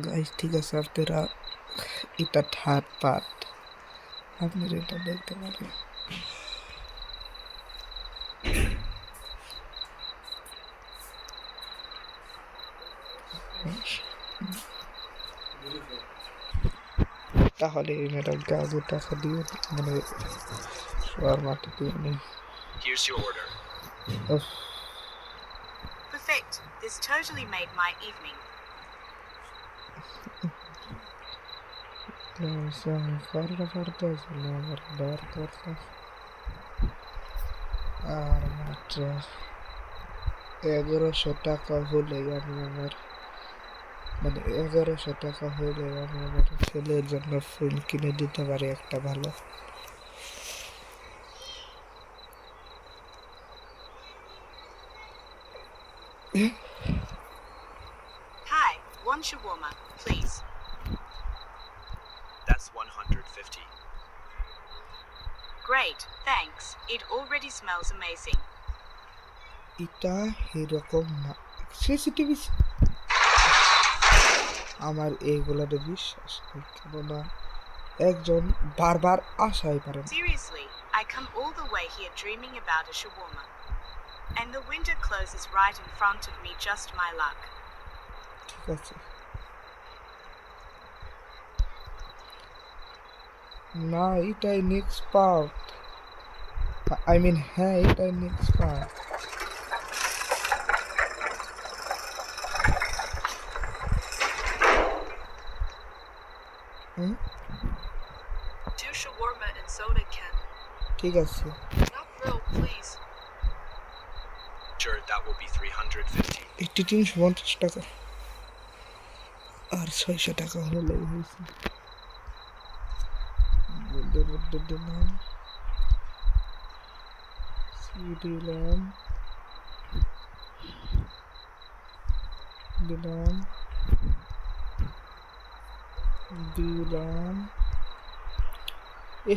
Guys ঠিক আছে, আপনারা এটা থার্ড পার্ট, আপনারা এটা দেখতে পারেন। তাহলে এই ম্যাডামকে আগে টাকা দিয়ে মানে শোয়ার মাঠে দিয়ে নেই। Here's your order. Perfect. This totally made my evening. আর মাত্র 1100 টাকা হলে আমি আমার মানে 1100 টাকা হলে আমি আমার ছেলের জন্য ফোন কিনে দিতে পারি একটা ভালো। Hi, one shawarma, please. That's 150. Great, thanks. It already smells amazing. এটা এরকম না, সিসিটিভি আমার এইগুলাতে বিশ্বাস নেই, কেননা একজন বারবার আসাই পারে না। Seriously, I come all the way here dreaming about a shawarma. And the window closes right in front of me, just my luck. ঠিক আছে, না এটাই নেক্সট পার্ট, আই মিন হ্যাঁ এটাই next part. Two shawarma and soda can. ঠিক আছে, Not grilled, please. Sure, that will be 350. 350 টাকা আর 600 টাকা হলেই হয়েছে। দিলাম দিলাম দিলাম দিলাম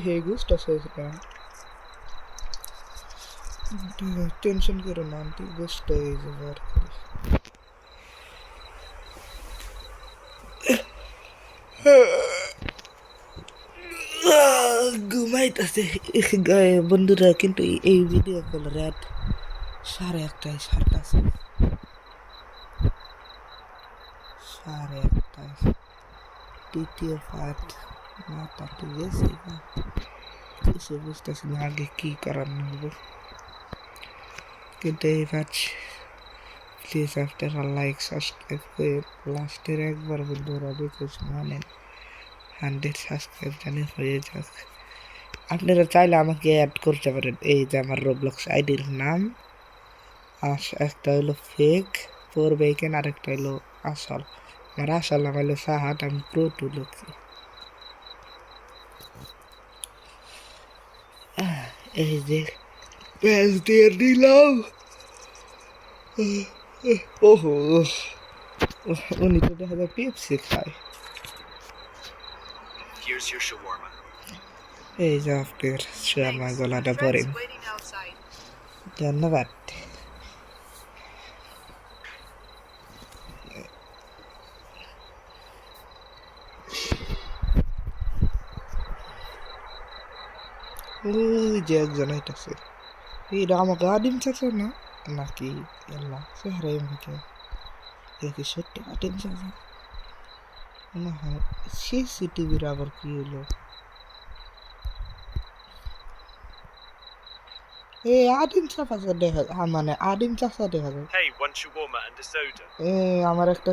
হে গুস্টা সেটা টেনশন করো না আন্টি, গুস্ট হয়ে যাবে আর ঘুমাইতেছে বন্ধুরা। কিন্তু এই ভিডিও কল রাত 1:30টায় ছাড়তেছে, 1:30টায় দ্বিতীয় পার্ট না তাতে গেছে না কিছু বুঝতেছি না আগে কি করার নেব। কিন্তু এই পার্ট প্লিজ আপনারা লাইক সাবস্ক্রাইব করে লাস্টের একবার বন্ধুরা রিকোয়েস্ট মানেন, 100 সাবস্ক্রাইব জানি হয়ে যাক। আপনারা চাইলে আমাকে অ্যাড করতে পারেন, এই যে আমার রোবলক্স আইডির নাম, একটা হলো ফেক ফোর বেকেন আর একটা হলো আসল। আমার আসল নাম হলো সাহাট, আমি প্রো টু লোকছি। এই যে প্যাঁচ দিয়ে দিলাম। ওহো, উনি তো দেখা যায় পেপসি খায়। Here's your shawarma. এই যে আপনার শাওয়ারমা গলাটা পরেন, Waiting outside. ধন্যবাদ। ওই যে একজন আইতাছে, এটা আমাকে আদিম চাচা না নাকি এল্লা চেহারা এমনিকে দেখি সত্যি আদিম চাচা মনে হয়। সিসিটিভির আবার কি হলো? এই আদিম চাচা দেখা মানে আদিম চাচা দেখা যায়। Hey, one shawarma and a soda. আমার একটা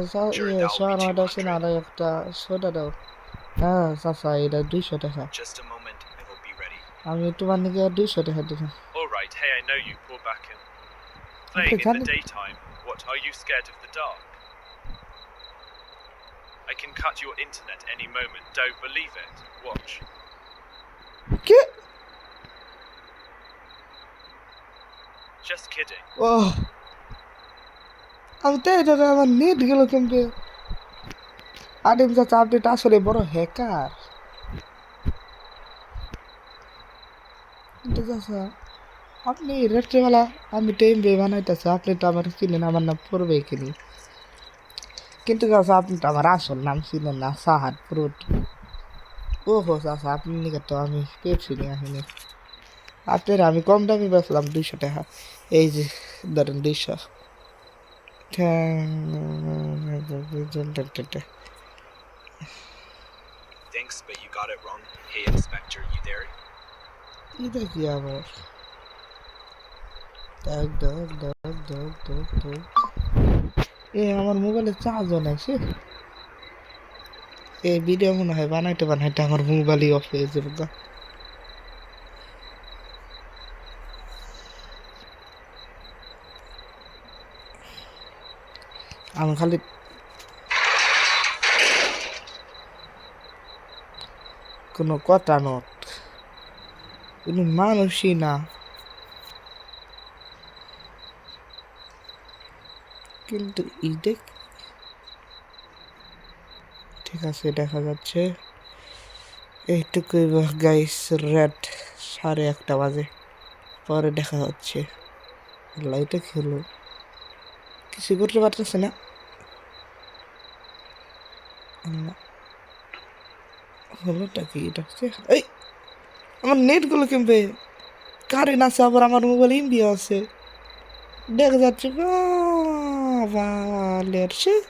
শাওয়ারমাটা আছে না, আর একটা সোডা দাও। হ্যাঁ চাচা, এটা 200 টাকা। Just a moment, I will be ready. আমি তোমার নাকি 200 টাকা দিলাম। All right, hey, I know you, pull back in. Playing in the daytime. What, are you scared of the dark? I can cut your internet any moment, don't believe it. Watch. কি? Just kidding. ও আমি তো এটা আমার net গেল কেমনে? আদিম চাচা আপনি তো আসলে বড় হ্যাকার। কিন্তু চাচা আপনি রাত্রেবেলা আমি টাইম বে বানাইতেছি, আপনি তো আমার চিনেন, আমার নাম পড়বে কিনি। কিন্তু চাচা আপনি তো আমার আসল নাম ছিলেন না সাহাদ ফ্রুট। ও হো চাচা আপনি নিকে তো আমি পেপসি নিয়ে আসিনি। আপনার আমি কম দামি বেচলাম 200 টাকা। এই যে ধরেন 200। Thanks, but you got it wrong. Hey, Inspector, you there? এটা কি আবার? দেখ দেখ দেখ দেখ দেখ দেখ। এ আমার মোবাইলে চার্জও নাই সে। এই ভিডিও মনে হয় বানাইতে বানাইতে আমার মোবাইলই অফ হয়ে যাবে গা। আমি খালি কোনো কথা নট, কোনো মানুষই না, কিন্তু ঈদে ঠিক আছে দেখা যাচ্ছে এইটুকুই গাইস। রাত 1:30 বাজে, পরে দেখা হচ্ছে। লাইটে খেলো কিছু করতে পারতেছে না। হলোটা কি এটা হচ্ছে এই আমার নেটগুলো কিনবে কারেন্ট আছে, আবার আমার মোবাইল ইন্ডিয়া আছে দেখা যাচ্ছে। বাবা